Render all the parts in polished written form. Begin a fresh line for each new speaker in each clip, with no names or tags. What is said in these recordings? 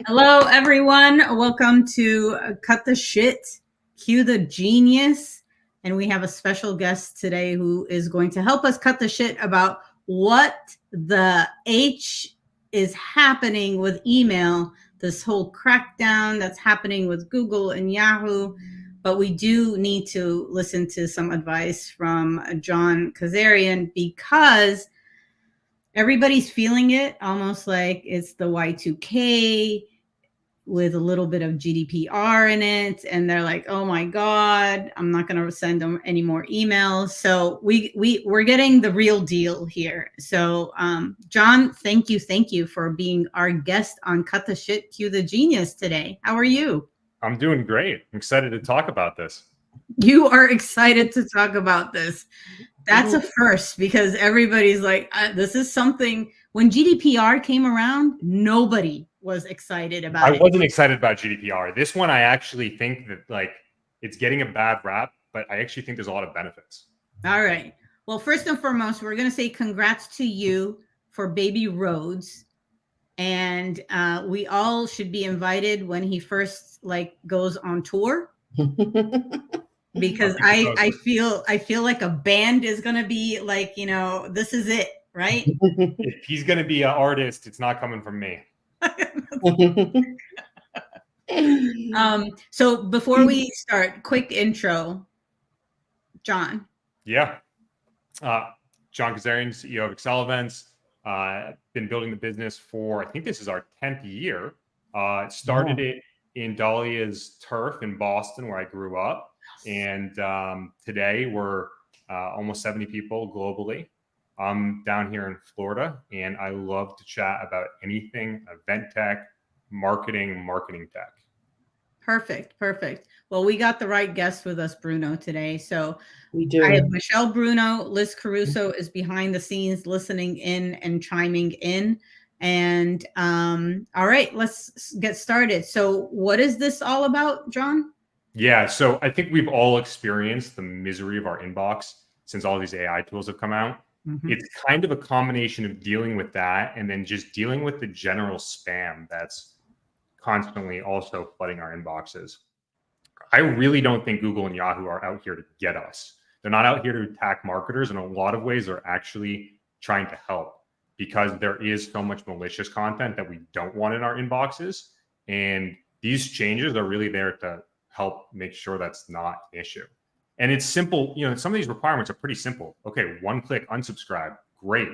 Hello, everyone. Welcome to Cut the Shit, Cue the Genius. And we have a special guest today who is going to help us cut the shit about what the H is happening with email, this whole crackdown that's happening with Google and Yahoo. But we do need to listen to some advice from John Kazarian because everybody's feeling it, almost like it's the Y2K with a little bit of GDPR in it, and they're like, "Oh my God, I'm not going to send them any more emails." So we're getting the real deal here. So, John, thank you for being our guest on Cut the Shit, Cue the Genius today. How are you?
I'm doing great. I'm excited to talk about this.
You are excited to talk about this. That's a first because everybody's like, this is something. When GDPR came around, nobody was excited about it.
I wasn't excited about GDPR. This one, I actually think that it's getting a bad rap, but I actually think there's a lot of benefits.
All right. Well, first and foremost, we're going to say congrats to you for baby Rhodes. And we all should be invited when he first goes on tour. Because I feel like a band is going to be like, this is it, right?
If he's going to be an artist, it's not coming from me.
So before we start, quick intro, John.
Yeah. John Kazarian, CEO of Excel Events. Been building the business for, I think this is our 10th year. Started it in Dahlia's turf in Boston, where I grew up. And today we're almost 70 people globally. I'm down here in Florida, and I love to chat about anything event tech, marketing tech.
Perfect. Well, we got the right guest with us, Bruno, today. So
we do.
I have Michelle Bruno. Liz Caruso is behind the scenes listening in and chiming in. And all right, let's get started. So what is this all about, John?
Yeah, so I think we've all experienced the misery of our inbox since all these AI tools have come out. Mm-hmm. It's kind of a combination of dealing with that and then just dealing with the general spam that's constantly also flooding our inboxes. I really don't think Google and Yahoo are out here to get us. They're not out here to attack marketers. In a lot of ways, they're actually trying to help because there is so much malicious content that we don't want in our inboxes. And these changes are really there to help make sure that's not an issue. And it's simple. Some of these requirements are pretty simple. Okay, one click unsubscribe. Great.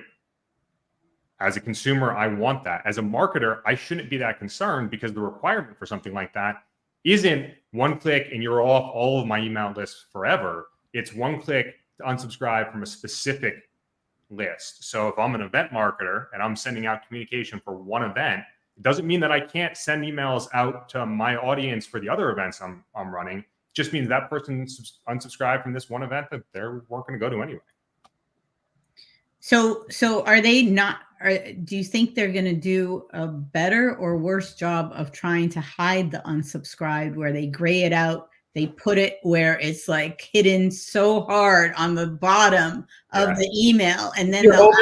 As a consumer, I want that. As a marketer, I shouldn't be that concerned because the requirement for something like that isn't one click and you're off all of my email lists forever. It's one click to unsubscribe from a specific list. So if I'm an event marketer and I'm sending out communication for one event, it doesn't mean that I can't send emails out to my audience for the other events I'm running. It just means that person unsubscribed from this one event that they weren't going to go to anyway.
So are they not? Do you think they're going to do a better or worse job of trying to hide the unsubscribed, where they gray it out? They put it where it's like hidden so hard on the bottom of the email, and then
you're over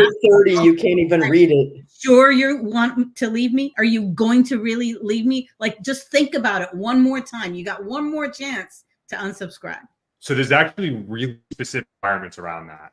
30, you can't even read it.
Sure, you want to leave me? Are you going to really leave me? Just think about it one more time. You got one more chance to unsubscribe.
So there's actually really specific requirements around that.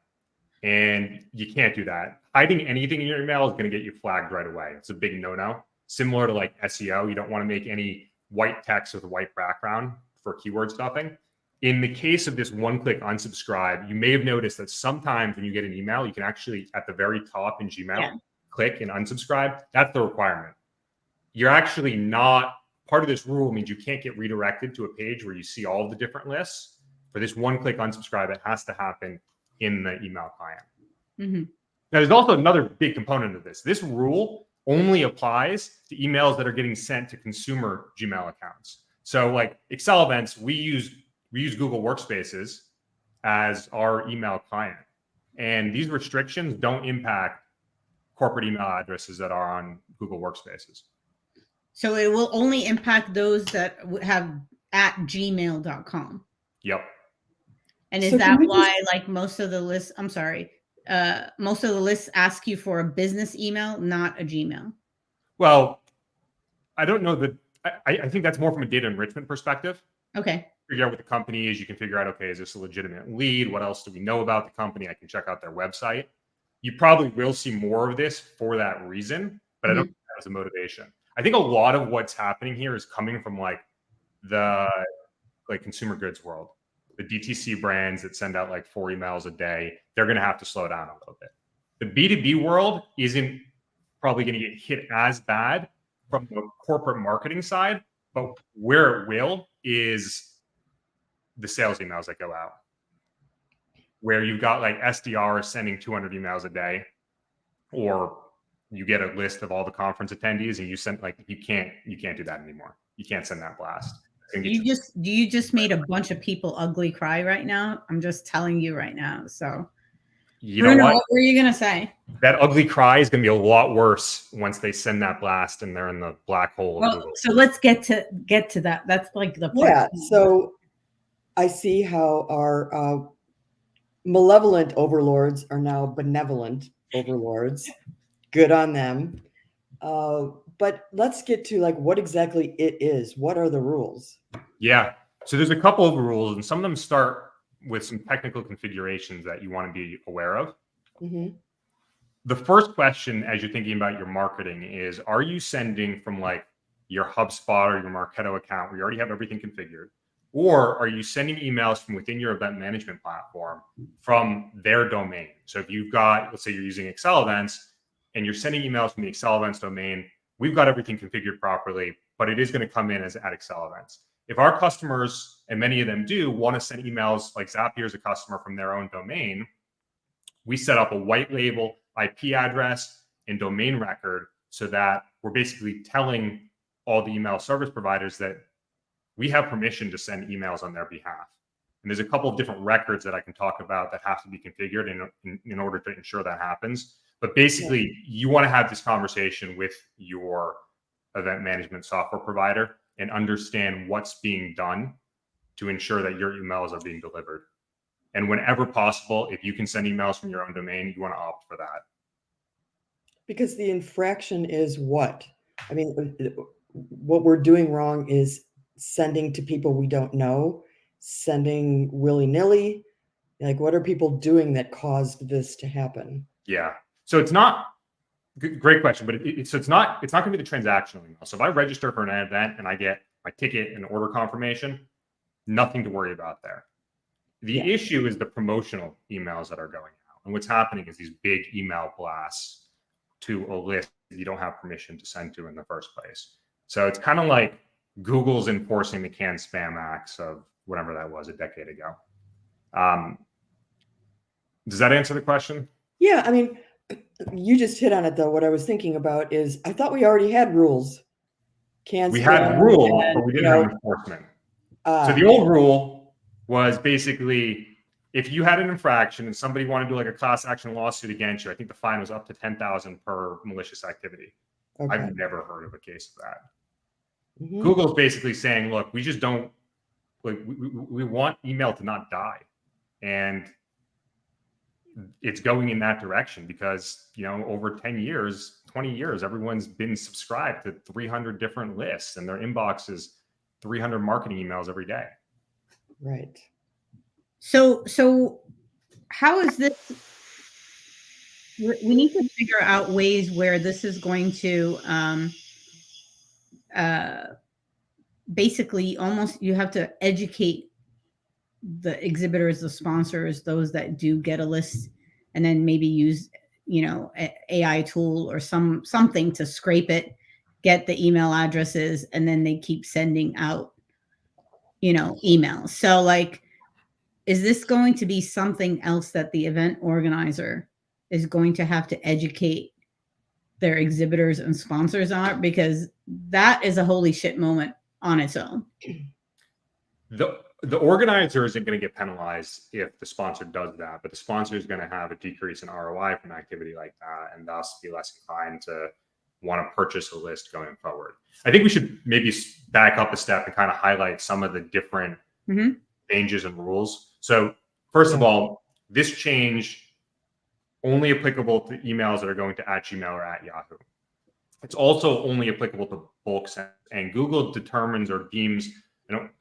And you can't do that. Hiding anything in your email is going to get you flagged right away. It's a big no-no. Similar to SEO, you don't want to make any white text with a white background for keyword stuffing. In the case of this one-click unsubscribe, you may have noticed that sometimes when you get an email, you can actually, at the very top in Gmail, click and unsubscribe. That's the requirement. You're actually not, part of this rule means you can't get redirected to a page where you see all of the different lists. For this one-click unsubscribe, it has to happen in the email client. Mm-hmm. Now, there's also another big component of this. This rule only applies to emails that are getting sent to consumer Gmail accounts. So Excel Events, we use Google Workspaces as our email client. And these restrictions don't impact corporate email addresses that are on Google Workspaces.
So it will only impact those that have at gmail.com.
Yep.
And is that why most of the lists, most of the lists ask you for a business email, not a Gmail?
Well, I don't know that. I think that's more from a data enrichment perspective.
Okay.
Figure out what the company is. You can figure out, okay, is this a legitimate lead? What else do we know about the company? I can check out their website. You probably will see more of this for that reason, but I don't think that was a motivation. I think a lot of what's happening here is coming from like the consumer goods world. The DTC brands that send out like 4 emails a day, they're going to have to slow down a little bit. The B2B world isn't probably going to get hit as bad from the corporate marketing side, but where it will is the sales emails that go out, where you've got like SDRs sending 200 emails a day, or you get a list of all the conference attendees and you send like, you can't do that anymore. You can't send that blast.
You just made a bunch of people ugly cry right now. I'm just telling you right now. So
you know
what were you gonna say?
That ugly cry is gonna be a lot worse once they send that blast and they're in the black hole of Google.
So let's get to that. That's like the
part. So I see how our malevolent overlords are now benevolent overlords. Good on them. But let's get to like what exactly it is. What are the rules? Yeah.
So there's a couple of rules, and some of them start with some technical configurations that you want to be aware of. The first question, as you're thinking about your marketing, is: are you sending from like your HubSpot or your Marketo account where you already have everything configured? Or are you sending emails from within your event management platform from their domain? So if you've got, let's say you're using Excel events and you're sending emails from the Excel events domain, we've got everything configured properly, but it is going to come in as at Excel events. If our customers, and many of them do, want to send emails like Zapier as a customer from their own domain, we set up a white label IP address and domain record so that we're basically telling all the email service providers that we have permission to send emails on their behalf. And there's a couple of different records that I can talk about that have to be configured in order to ensure that happens. But basically, you want to have this conversation with your event management software provider and understand what's being done to ensure that your emails are being delivered. And whenever possible, if you can send emails from your own domain, you want to opt for that.
Because the infraction is what? I mean, what we're doing wrong is sending to people we don't know, sending willy-nilly. Like, what are people doing that caused this to happen?
Yeah. So it's not, great question, but it's not going to be the transactional email. So if I register for an event and I get my ticket and order confirmation, nothing to worry about there. The issue is the promotional emails that are going out. And what's happening is these big email blasts to a list that you don't have permission to send to in the first place. So it's kind of like Google's enforcing the canned spam acts of whatever that was a decade ago. Does that answer the question?
Yeah, I mean, you just hit on it though. What I was thinking about is I thought we already had rules.
We had rules, but we didn't have enforcement. So the old rule was basically if you had an infraction and somebody wanted to do like a class action lawsuit against you, I think the fine was up to $10,000 per malicious activity. Okay. I've never heard of a case of that. Google's basically saying, look, we just don't, like, we want email to not die. And it's going in that direction because, you know, over 10 years, 20 years, everyone's been subscribed to 300 different lists and their inbox is 300 marketing emails every day.
Right.
So how is this? We need to figure out ways where this is going to basically almost, you have to educate the exhibitors, the sponsors, those that do get a list, and then maybe use, you know, AI tool or something to scrape it, get the email addresses, and then they keep sending out, you know, emails. So like, is this going to be something else that the event organizer is going to have to educate their exhibitors and sponsors on? Because that is a holy shit moment on its own.
The organizer isn't going to get penalized if the sponsor does that, but the sponsor is going to have a decrease in ROI from activity like that, and thus be less inclined to want to purchase a list going forward. I think we should maybe back up a step and kind of highlight some of the different changes and rules. So first of all, this change only applicable to emails that are going to @Gmail or @Yahoo. It's also only applicable to bulk send, and Google determines or deems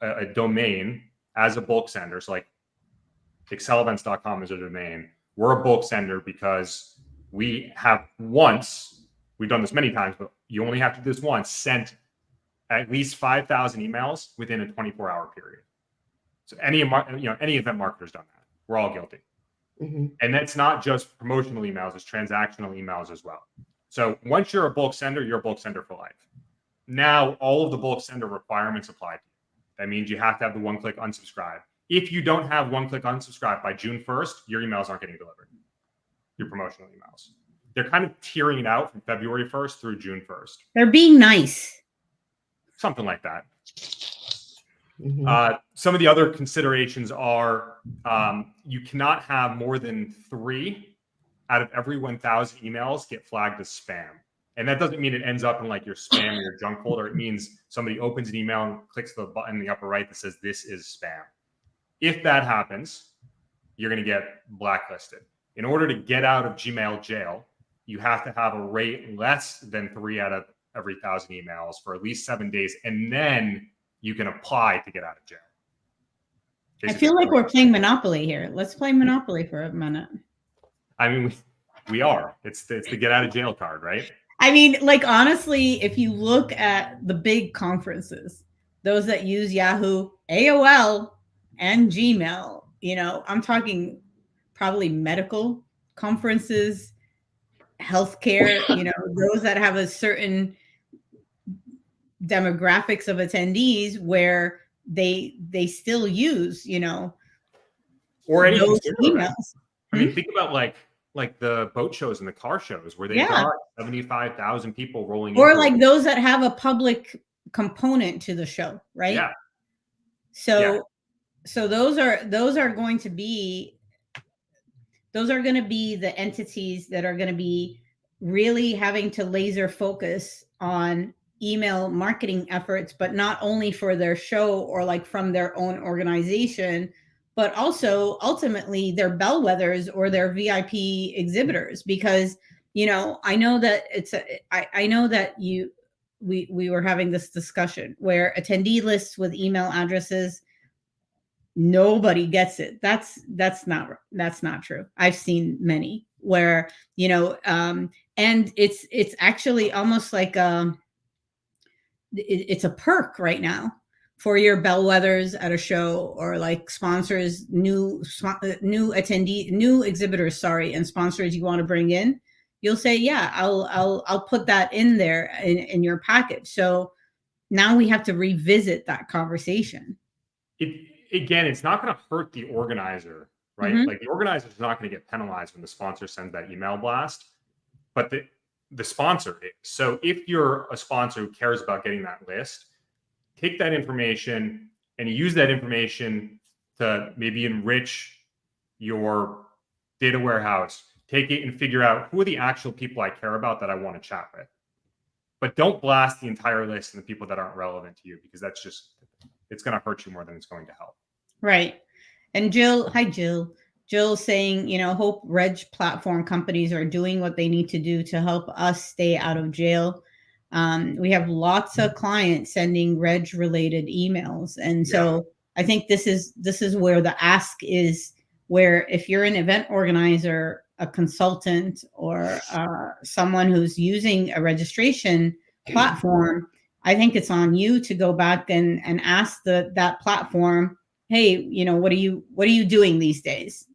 a domain as a bulk sender. So like excelevents.com is a domain. We're a bulk sender because we have once, we've done this many times, but you only have to do this once, sent at least 5,000 emails within a 24-hour period. So any event marketer's done that. We're all guilty.
Mm-hmm.
And that's not just promotional emails, it's transactional emails as well. So once you're a bulk sender, you're a bulk sender for life. Now, all of the bulk sender requirements apply to you. That means you have to have the one-click unsubscribe. If you don't have one-click unsubscribe by June 1st, your emails aren't getting delivered, your promotional emails. They're kind of tiering it out from February 1st through June 1st.
They're being nice.
Something like that.
Mm-hmm.
Some of the other considerations are you cannot have more than 3 out of every 1,000 emails get flagged as spam. And that doesn't mean it ends up in like your spam or your junk folder. It means somebody opens an email and clicks the button in the upper right that says this is spam. If that happens, you're going to get blacklisted. In order to get out of Gmail jail, you have to have a rate less than 3 out of every 1,000 emails for at least 7 days. And then you can apply to get out of jail.
I feel like we're playing Monopoly here. Let's play Monopoly for a minute.
I mean, we are. It's the get out of jail card, right?
I mean, like, honestly, if you look at the big conferences, those that use Yahoo, AOL, and Gmail, I'm talking probably medical conferences, healthcare, those that have a certain demographics of attendees where they still use,
or any
those emails.
I mean, think about like the boat shows and the car shows where they got 75,000 people rolling in.
Or like those that have a public component to the show, right?
Yeah.
So those are going to be the entities that are going to be really having to laser focus on email marketing efforts, but not only for their show or like from their own organization, but also ultimately their bellwethers or their VIP exhibitors. Because, I know that I know that we were having this discussion where attendee lists with email addresses, nobody gets it. That's not true. I've seen many where, and it's actually almost like it's a perk right now for your bellwethers at a show or like sponsors, new exhibitors, and sponsors you want to bring in. You'll say, yeah, I'll put that in there in your package. So now we have to revisit that conversation.
It's not going to hurt the organizer, right? Mm-hmm. Like the organizer is not going to get penalized when the sponsor sends that email blast, but the sponsor is. So if you're a sponsor who cares about getting that list, take that information and use that information to maybe enrich your data warehouse. Take it and figure out who are the actual people I care about that I want to chat with. But don't blast the entire list and the people that aren't relevant to you, because it's going to hurt you more than it's going to help. Right.
And Jill, hi, Jill. Jill's saying, hope reg platform companies are doing what they need to do to help us stay out of jail. We have lots of clients sending reg related emails. And so I think this is where the ask is, where if you're an event organizer, a consultant, or someone who's using a registration platform, I think it's on you to go back and ask that platform, hey, what are you doing these days?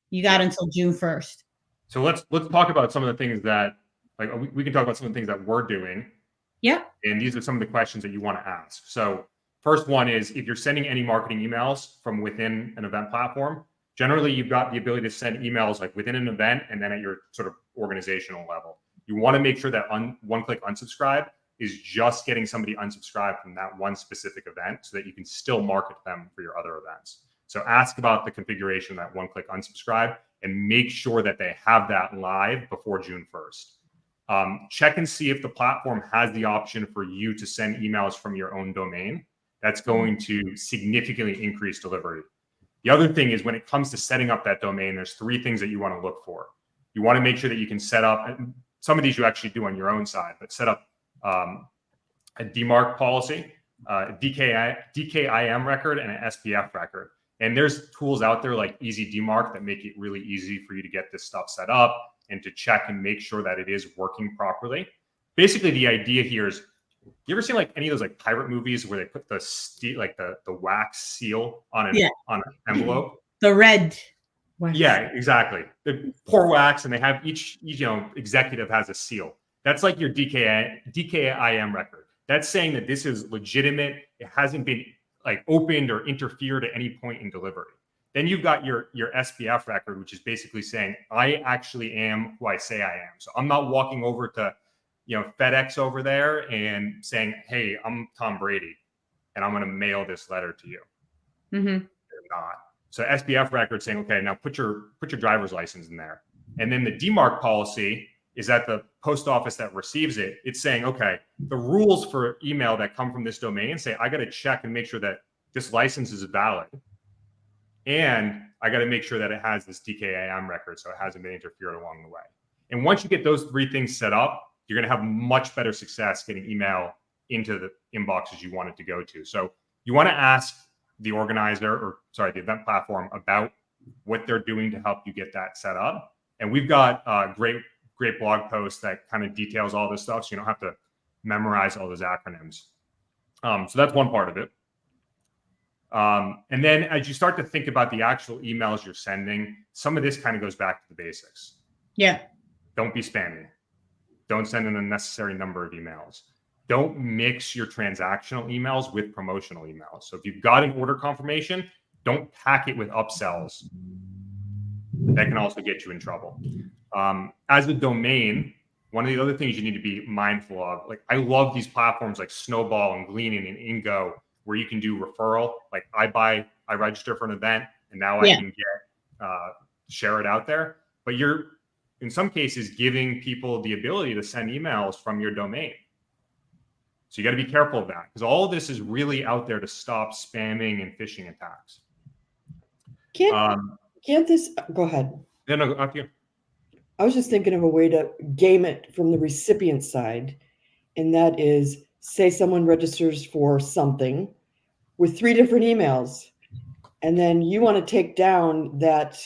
You got until June 1st.
So let's talk about some of the things that, like, we can talk about some of the things that we're doing.
Yeah.
And these are some of the questions that you want to ask. So first one is, if you're sending any marketing emails from within an event platform, generally you've got the ability to send emails like within an event and then at your sort of organizational level. You want to make sure that one-click unsubscribe is just getting somebody unsubscribed from that one specific event so that you can still market them for your other events. So ask about the configuration of that one-click unsubscribe and make sure that they have that live before June 1st. Check and see if the platform has the option for you to send emails from your own domain. That's going to significantly increase delivery. The other thing is, when it comes to setting up that domain, there's 3 things that you want to look for. You want to make sure that you can set up, and some of these you actually do on your own side, but set up a DMARC policy, DKIM record, and an SPF record. And there's tools out there like Easy DMARC that make it really easy for you to get this stuff set up and to check and make sure that it is working properly. Basically, the idea here is, you ever seen like any of those like pirate movies where they put the the wax seal on an envelope?
The red wax.
Yeah, exactly. They pour wax and they have each executive has a seal. That's like your DKIM record. That's saying that this is legitimate. It hasn't been like opened or interfered at any point in delivery. Then you've got your SPF record, which is basically saying I actually am who I say I am. So I'm not walking over to FedEx over there and saying, hey, I'm Tom Brady and I'm going to mail this letter to you.
Mm-hmm.
They're not. So SPF record saying, okay, now put your driver's license in there. And then the DMARC policy is that the post office that receives it, it's saying, okay, the rules for email that come from this domain say, I got to check and make sure that this license is valid. And I got to make sure that it has this DKIM record, so it hasn't been interfered along the way. And once you get those three things set up, you're going to have much better success getting email into the inboxes you want it to go to. So you want to ask the organizer, the event platform, about what they're doing to help you get that set up. And we've got great blog posts that kind of details all this stuff, so you don't have to memorize all those acronyms. So that's one part of it. And then as you start to think about the actual emails you're sending, some of this kind of goes back to the basics.
Yeah.
Don't be spamming. Don't send an unnecessary number of emails. Don't mix your transactional emails with promotional emails. So if you've got an order confirmation, don't pack it with upsells. That can also get you in trouble. As a domain, one of the other things you need to be mindful of, like I love these platforms like Snowball and Gleaning and Ingo, where you can do referral. Like I register for an event and now I can get share it out there. But you're in some cases giving people the ability to send emails from your domain. So you got to be careful of that, because all of this is really out there to stop spamming and phishing attacks.
Can't this go ahead?
No, up here.
I was just thinking of a way to game it from the recipient side, and that is, say someone registers for something with 3 different emails, and then you want to take down that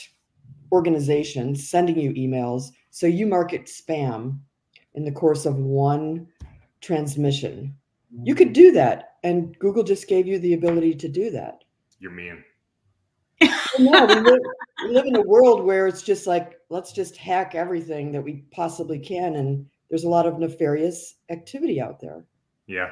organization sending you emails, so you mark it spam in the course of one transmission. You could do that, and Google just gave you the ability to do that.
You're mean.
No, we live in a world where it's just like, let's just hack everything that we possibly can, and there's a lot of nefarious activity out there.
Yeah,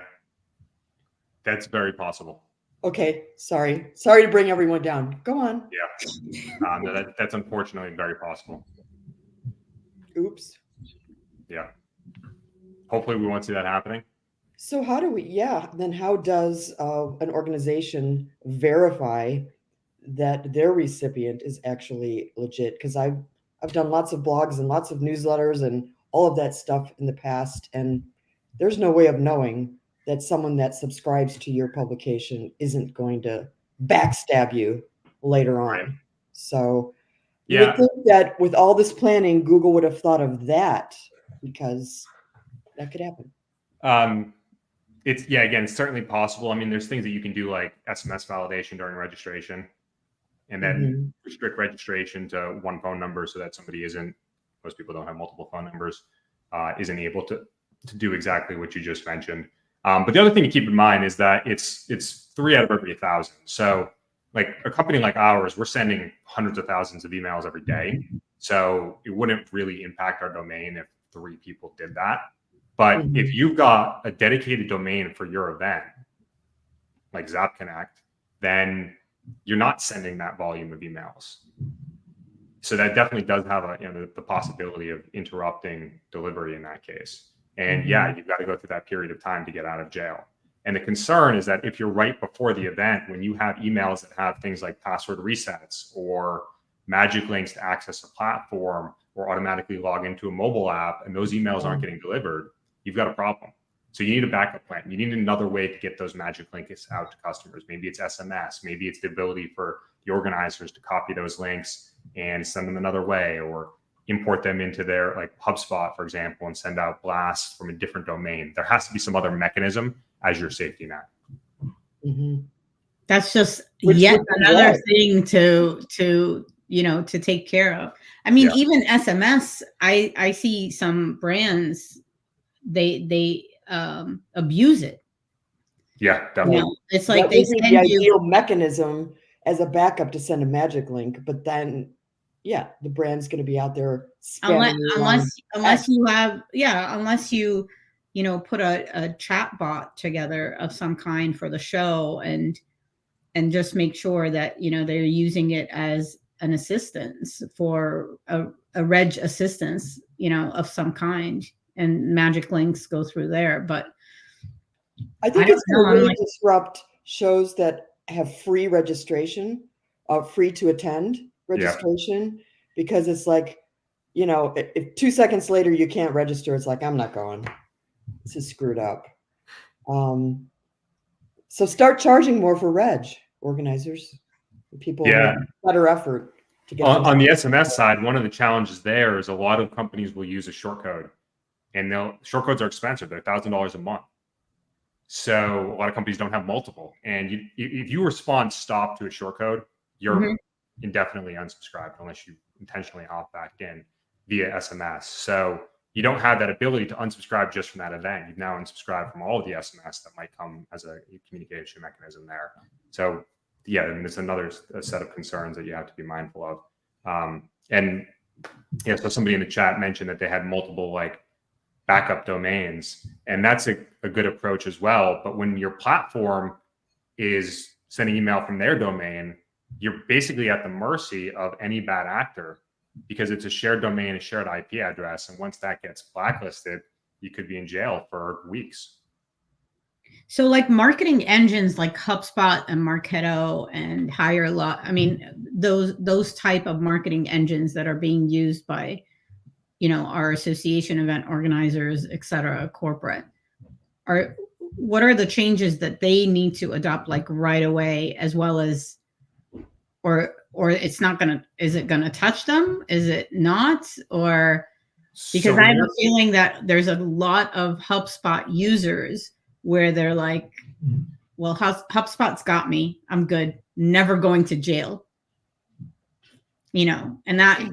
that's very possible.
Okay, sorry to bring everyone down. Go on.
Yeah, no, that's unfortunately very possible.
Oops.
Yeah. Hopefully we won't see that happening.
So how do we, then how does an organization verify that their recipient is actually legit? Because I've done lots of blogs and lots of newsletters and all of that stuff in the past, and there's no way of knowing that someone that subscribes to your publication isn't going to backstab you later on. Right. So you would think that with all this planning, Google would have thought of that, because that could happen.
It's certainly possible. I mean, there's things that you can do like SMS validation during registration, and then restrict registration to one phone number so that somebody most people don't have multiple phone numbers, isn't able to do exactly what you just mentioned. But the other thing to keep in mind is that it's 3 out of every 1,000. So like a company like ours, we're sending hundreds of thousands of emails every day. So it wouldn't really impact our domain if 3 people did that. But if you've got a dedicated domain for your event, like Zap Connect, then you're not sending that volume of emails. So that definitely does have the possibility of interrupting delivery in that case. And you've got to go through that period of time to get out of jail. And the concern is that if you're right before the event, when you have emails that have things like password resets or magic links to access a platform or automatically log into a mobile app, and those emails aren't getting delivered, you've got a problem. So you need a backup plan. You need another way to get those magic links out to customers. Maybe it's SMS. Maybe it's the ability for the organizers to copy those links and send them another way, or import them into their like HubSpot, for example, and send out blasts from a different domain. There has to be some other mechanism as your safety net.
That's just yet another thing to take care of. I mean, even SMS, I see some brands, they abuse it.
Yeah, definitely.
It's like
they send the ideal mechanism as a backup to send a magic link, but then the brand's going to be out there spamming
unless you have unless you put a chat bot together of some kind for the show and just make sure that they're using it as an assistance for a reg assistance of some kind, and magic links go through there. But
I think it's going to really disrupt shows that have free registration, free to attend registration, because it's like, if 2 seconds later you can't register, it's like, I'm not going. This is screwed up. So start charging more for reg, organizers. People make better effort to get
on the SMS side. One of the challenges there is a lot of companies will use a short code, and short codes are expensive. They're $1,000 a month. So a lot of companies don't have multiple. And if you respond stop to a short code, you're indefinitely unsubscribed unless you intentionally opt back in via SMS. So you don't have that ability to unsubscribe just from that event. You've now unsubscribed from all of the SMS that might come as a communication mechanism there. So I mean, it's another set of concerns that you have to be mindful of. So somebody in the chat mentioned that they had multiple like backup domains, and that's a good approach as well. But when your platform is sending email from their domain, you're basically at the mercy of any bad actor, because it's a shared domain, a shared IP address. And once that gets blacklisted, you could be in jail for weeks.
So like marketing engines like HubSpot and Marketo and HireLot, I mean, those type of marketing engines that are being used by our association, event organizers, et cetera, corporate, what are the changes that they need to adopt like right away, as well as, or is it gonna touch them? Is it not? Or because I have a feeling that there's a lot of HubSpot users where they're like, well, HubSpot's got me, I'm good, never going to jail, and that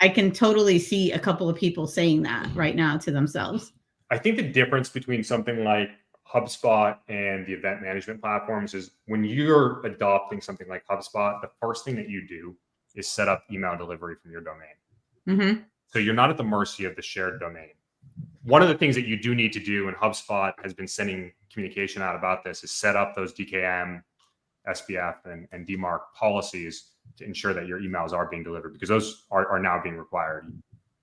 I can totally see a couple of people saying that right now to themselves.
I think the difference between something like HubSpot and the event management platforms is when you're adopting something like HubSpot, the first thing that you do is set up email delivery from your domain. So you're not at the mercy of the shared domain. One of the things that you do need to do, and HubSpot has been sending communication out about this, is set up those DKM, SPF, and DMARC policies to ensure that your emails are being delivered, because those are now being required.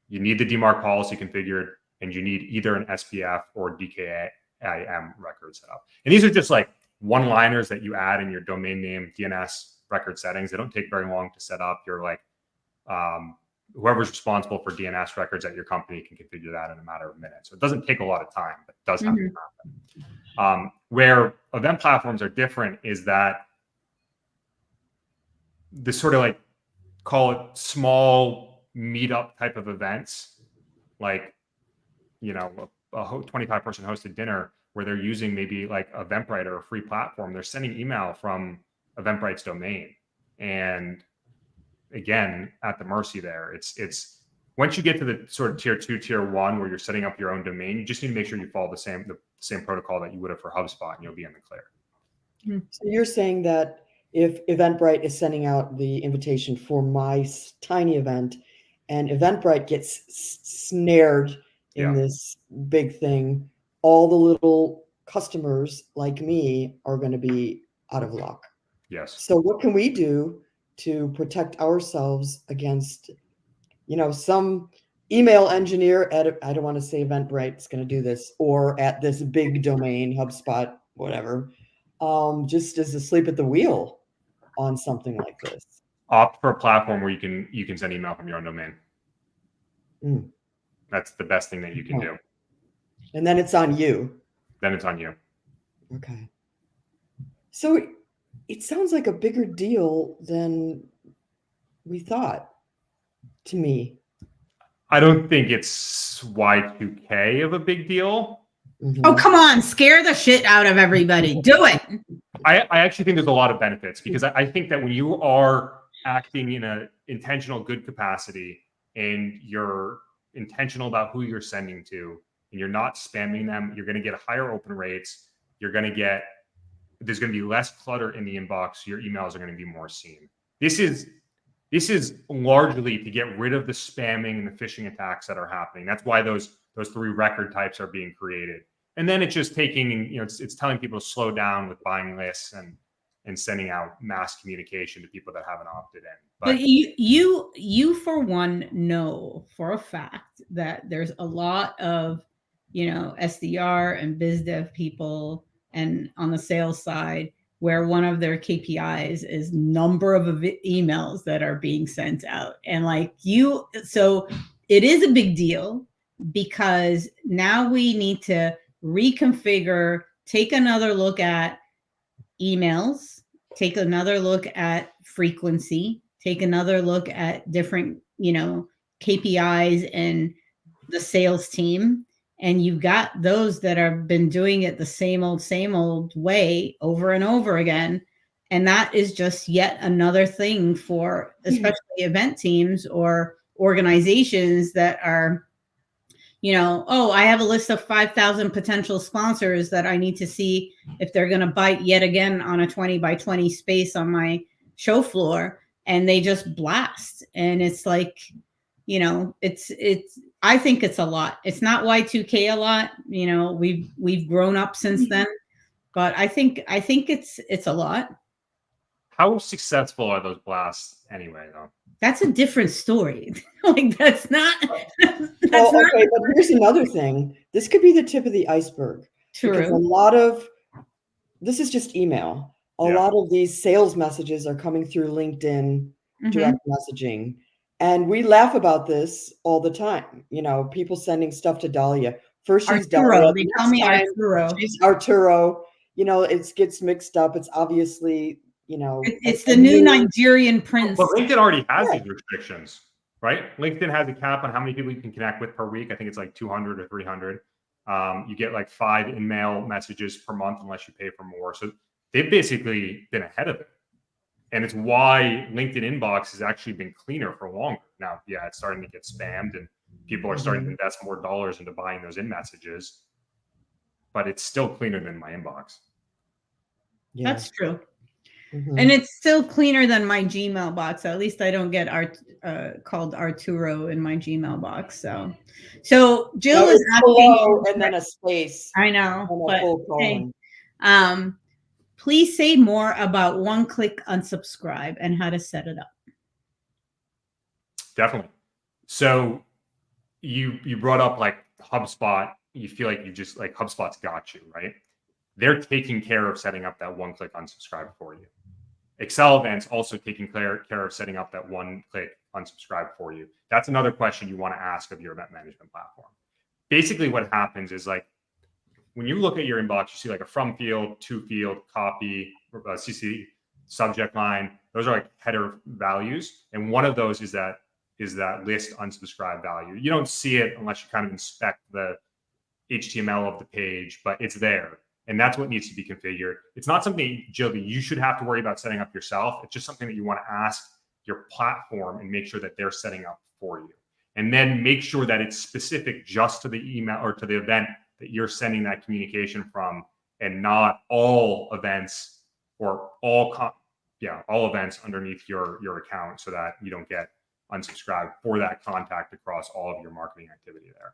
You need the DMARC policy configured, and you need either an SPF or DKIM record set up. And these are just like one-liners that you add in your domain name DNS record settings. They don't take very long to set up. You're like, whoever's responsible for DNS records at your company can configure that in a matter of minutes. So it doesn't take a lot of time, but it does have to happen. Where event platforms are different is that the sort of like, call it small meetup type of events, like, a 25-person hosted dinner where they're using maybe like Eventbrite or a free platform. They're sending email from Eventbrite's domain. And again, at the mercy there. It's once you get to the sort of tier 2, tier 1, where you're setting up your own domain, you just need to make sure you follow the same protocol that you would have for HubSpot, and you'll be in the clear.
So you're saying that if Eventbrite is sending out the invitation for my tiny event, and Eventbrite gets snared in this big thing, all the little customers like me are going to be out of luck.
Yes.
So what can we do to protect ourselves against, some email engineer at, I don't want to say Eventbrite is going to do this, or at this big domain, HubSpot, whatever, just as asleep at the wheel on something like this?
Opt for a platform where you can send email from your own domain. That's the best thing that you can do.
And then it's on you.
Then it's on you.
Okay. So it sounds like a bigger deal than we thought, to me.
I don't think it's Y2K of a big deal.
Oh, come on. Scare the shit out of everybody. Do it.
I actually think there's a lot of benefits, because I think that when you are acting in an intentional good capacity and you're intentional about who you're sending to and you're not spamming them, you're going to get higher open rates. There's going to be less clutter in the inbox. Your emails are going to be more seen. This is largely to get rid of the spamming and the phishing attacks that are happening. That's why those 3 record types are being created. And then it's just taking, it's telling people to slow down with buying lists and sending out mass communication to people that haven't opted in.
But you for one know for a fact that there's a lot of, SDR and biz dev people and on the sales side where one of their KPIs is number of emails that are being sent out. And so it is a big deal, because now we need to reconfigure, take another look at emails, take another look at frequency, take another look at different, KPIs and the sales team. And you've got those that have been doing it the same old way over and over again. And that is just yet another thing for especially event teams or organizations that are, I have a list of 5,000 potential sponsors that I need to see if they're going to bite yet again on a 20 by 20 space on my show floor. And they just blast. And it's like, I think it's a lot. It's not Y2K a lot. We've grown up since then, but I think it's a lot.
How successful are those blasts anyway, though?
That's a different story. That's not.
Okay, but here's another thing. This could be the tip of the iceberg.
True.
Because this is just email. A lot of these sales messages are coming through LinkedIn direct messaging. And we laugh about this all the time. People sending stuff to Dahlia. First she's Dahlia.
They call me Arturo.
She's Arturo. It gets mixed up. It's obviously,
it's the new Nigerian prince.
But LinkedIn already has these restrictions, right? LinkedIn has a cap on how many people you can connect with per week. I think it's like 200 or 300. You get like 5 in-mail messages per month unless you pay for more. So they've basically been ahead of it. And it's why LinkedIn inbox has actually been cleaner for longer. Now, it's starting to get spammed and people are starting to invest more dollars into buying those in messages, but it's still cleaner than my inbox.
Yeah. That's true. And it's still cleaner than my Gmail box. At least I don't get called Arturo in my Gmail box. So Jill is asking,
and then a space.
I know, but hey, please say more about one-click unsubscribe and how to set it up.
Definitely. So you brought up like HubSpot. You feel like HubSpot's got you, right? They're taking care of setting up that one-click unsubscribe for you. Excel Events also taking care of setting up that one-click unsubscribe for you. That's another question you want to ask of your event management platform. Basically what happens is when you look at your inbox, you see like a from field, to field, copy, CC, subject line. Those are like header values. And one of those is that list unsubscribe value. You don't see it unless you kind of inspect the HTML of the page, but it's there. And that's what needs to be configured. It's not something, Jill, that you should have to worry about setting up yourself. It's just something that you want to ask your platform and make sure that they're setting up for you. And then make sure that it's specific just to the email or to the event that you're sending that communication from, and not all events or all events underneath your account, so that you don't get unsubscribed for that contact across all of your marketing activity there.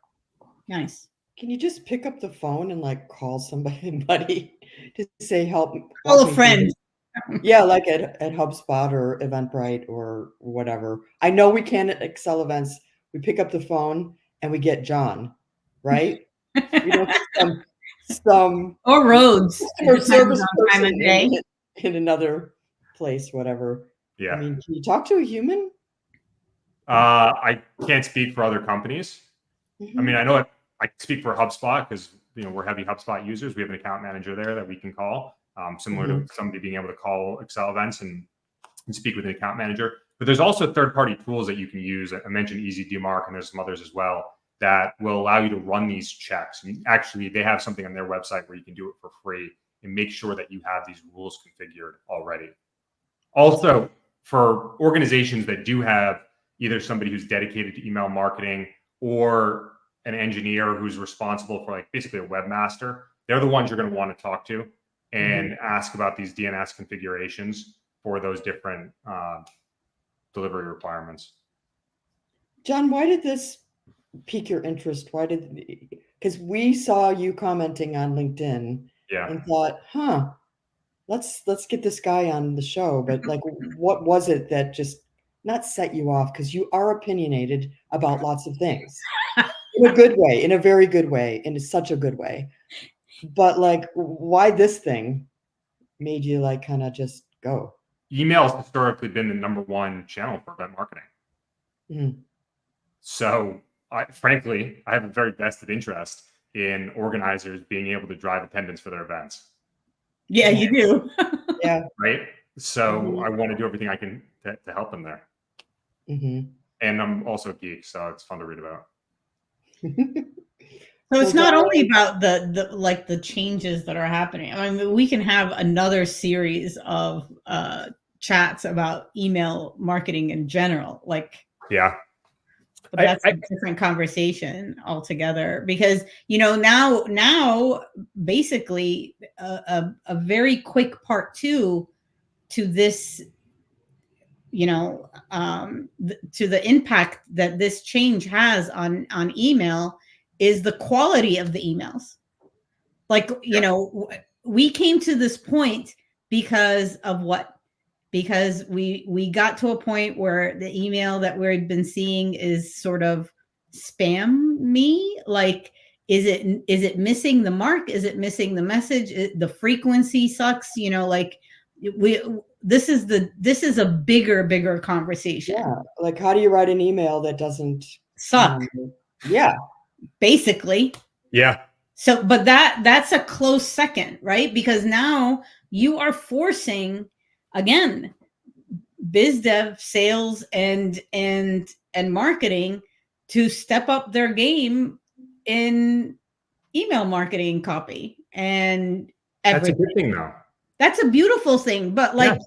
Nice.
Can you just pick up the phone and call somebody to say help?
Call a friend.
Yeah, like at HubSpot or Eventbrite or whatever. I know we can at Excel Events. We pick up the phone and we get John, right? We don't get some
or Rhodes
or service person in another place, whatever.
Yeah.
I mean, can you talk to a human?
I can't speak for other companies. I mean, I know I speak for HubSpot because we're heavy HubSpot users. We have an account manager there that we can call, similar to somebody being able to call Excel Events and speak with an account manager. But there's also third-party tools that you can use. I mentioned EasyDMark, and there's some others as well that will allow you to run these checks. And actually, they have something on their website where you can do it for free and make sure that you have these rules configured already. Also, for organizations that do have either somebody who's dedicated to email marketing or an engineer who's responsible for like basically a webmaster, they're the ones you're going to want to talk to and ask about these DNS configurations for those different delivery requirements.
John, why did this pique your interest? Because we saw you commenting on LinkedIn and thought, let's get this guy on the show. But like, what was it that just not set you off? Because you are opinionated about lots of things in a good way, in a very good way, in such a good way. But like, why this thing made you like kind of just go?
Email has historically been the #1 channel for event marketing. So frankly, I have a very vested interest in organizers being able to drive attendance for their events.
Yeah, you do.
Yeah.
Right. So I want to do everything I can to help them there. And I'm also a geek, so it's fun to read about.
So it's not only about the changes that are happening. I mean, we can have another series of chats about email marketing in general. Like, but that's a different conversation altogether, because now basically a very quick part two to this, to the impact that this change has on email is the quality of the emails. Like, we came to this point because of what? Because we got to a point where the email that we've been seeing is sort of spam me. Like, is it missing the mark? Is it missing the message? The frequency sucks. This is a bigger conversation.
Yeah. Like, how do you write an email that doesn't
suck? Basically.
Yeah.
So, but that's a close second, right? Because now you are forcing, again, biz dev, sales, and marketing to step up their game in email marketing copy and everything.
That's a good thing, though.
That's a beautiful thing. But like,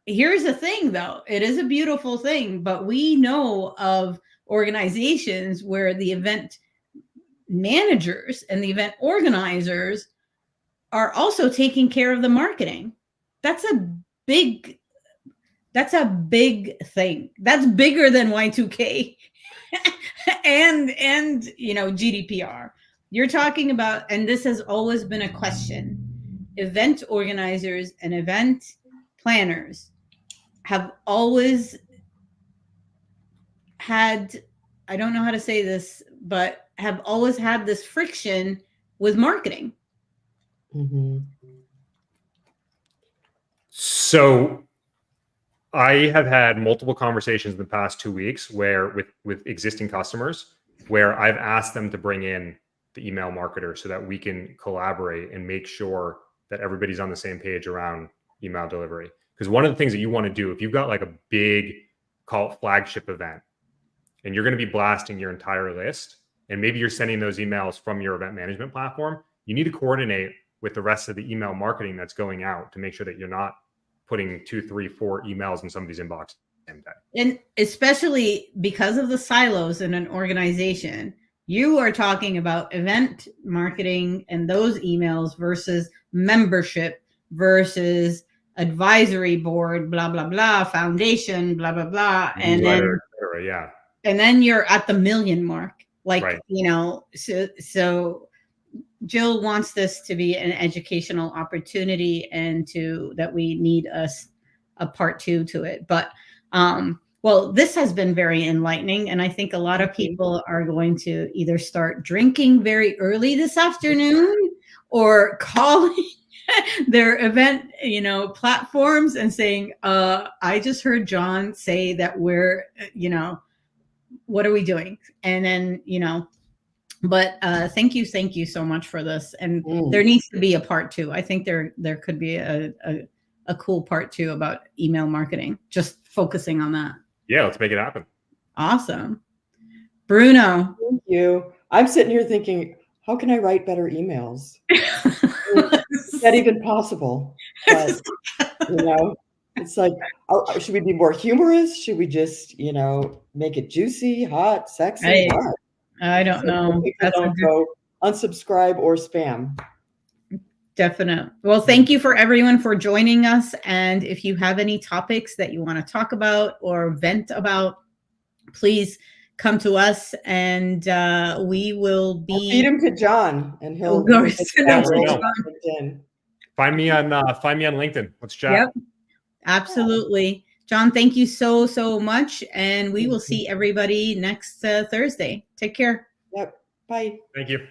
here's the thing, though. It is a beautiful thing, but we know of organizations where the event managers and the event organizers are also taking care of the marketing. That's a big thing. That's bigger than Y2K and GDPR. You're talking about, and this has always been a question, event organizers and event planners have always had, I don't know how to say this, but have always had this friction with marketing.
So I have had multiple conversations in the past 2 weeks where with existing customers where I've asked them to bring in the email marketer so that we can collaborate and make sure that everybody's on the same page around email delivery. Because one of the things that you want to do, if you've got like a big, call it flagship event, and you're going to be blasting your entire list, and maybe you're sending those emails from your event management platform, you need to coordinate with the rest of the email marketing that's going out to make sure that you're not putting 2, 3, 4 emails in somebody's inbox at the same time.
And especially because of the silos in an organization, you are talking about event marketing and those emails versus membership versus advisory board, blah, blah, blah, foundation, blah, blah, blah. And then you're at the million mark. Like, so Jill wants this to be an educational opportunity and that we need a part 2 to it. But, well, this has been very enlightening. And I think a lot of people are going to either start drinking very early this afternoon or calling their event, platforms and saying, I just heard John say that we're, what are we doing? And then, but thank you so much for this. And there needs to be a part 2. I think there could be a cool part 2 about email marketing, just focusing on that.
Yeah, let's make it happen.
Awesome. Bruno.
Thank you. I'm sitting here thinking, how can I write better emails? Is that even possible? But, it's like, should we be more humorous? Should we just, make it juicy, hot, sexy? What?
I don't know.
Don't go unsubscribe or spam.
Definite. Well, thank you for everyone for joining us. And if you have any topics that you want to talk about or vent about, please come to us, and we will be.
Feed him to John, and he'll
find me on LinkedIn. Let's chat.
Yep, absolutely. John, thank you so much, and we will see everybody next Thursday. Take care.
Yep. Bye.
Thank you.